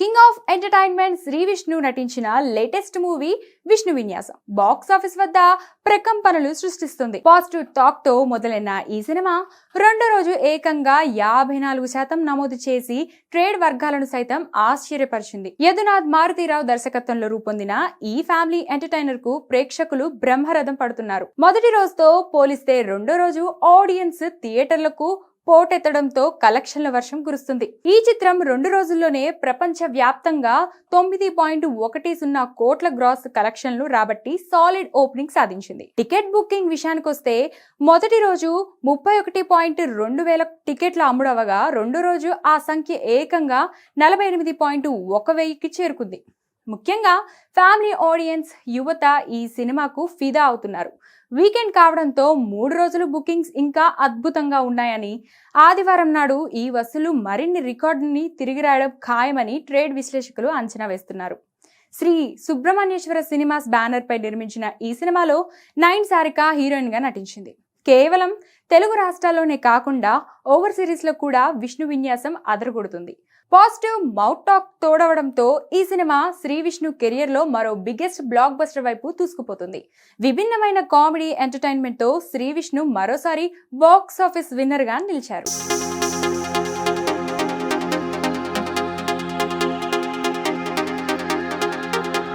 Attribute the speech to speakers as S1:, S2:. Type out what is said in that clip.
S1: King of entertainment Shri Vishnu నటించిన latest movie Vishnu విన్యాసం box office వద్ద ప్రకంపనలు సృష్టిస్తుంది. పాజిటివ్ టాక్ తో మొదలైన ఈ సినిమా రెండో రోజు ఏకంగా 54% నమోదు చేసి ట్రేడ్ వర్గాలను సైతం ఆశ్చర్యపరిచింది. యదునాథ్ మారుతీరావు దర్శకత్వంలో రూపొందిన ఈ ఫ్యామిలీ ఎంటర్టైనర్ కు ప్రేక్షకులు బ్రహ్మరథం పడుతున్నారు. మొదటి రోజుతో పోలిస్తే రెండో రోజు ఆడియన్స్ థియేటర్లకు పోటెత్తడంతో కలెక్షన్ల వర్షం కురుస్తుంది. ఈ చిత్రం 2 రోజుల్లోనే ప్రపంచ వ్యాప్తంగా 9.10 కోట్ల గ్రాస్ కలెక్షన్లు రాబట్టి సాలిడ్ ఓపెనింగ్ సాధించింది. టికెట్ బుకింగ్ విషయానికొస్తే మొదటి రోజు 31.2 వేల టికెట్లు అమ్ముడవగా రెండో రోజు ఆ సంఖ్య ఏకంగా 48.1 వెయ్యికి చేరుకుంది. ముఖ్యంగా ఫ్యామిలీ ఆడియన్స్, యువత ఈ సినిమాకు ఫిదా అవుతున్నారు. వీకెండ్ కావడంతో 3 రోజులు బుకింగ్స్ ఇంకా అద్భుతంగా ఉన్నాయని, ఆదివారం నాడు ఈ వసూలు మరిన్ని రికార్డుని తిరిగి రాయడం ఖాయమని ట్రేడ్ విశ్లేషకులు అంచనా వేస్తున్నారు. శ్రీ సుబ్రహ్మణ్యేశ్వర సినిమాస్ బ్యానర్ పై నిర్మించిన ఈ సినిమాలో నయనతార హీరోయిన్ గా నటించింది. కేవలం తెలుగు రాష్ట్రాల్లోనే కాకుండా ఓవర్ సిరీస్ లో కూడా విష్ణు విన్యాసం అదరగొడుతుంది. పాజిటివ్ మౌత్ టాక్ తోడవడంతో ఈ సినిమా శ్రీ విష్ణు కెరియర్ లో మరో బిగ్గెస్ట్ బ్లాక్ బస్టర్ వైపు దూసుకుపోతుంది. విభిన్నమైన కామెడీ ఎంటర్టైన్మెంట్ తో శ్రీ విష్ణు మరోసారి బాక్స్ ఆఫీస్ విన్నర్ గా నిలిచారు.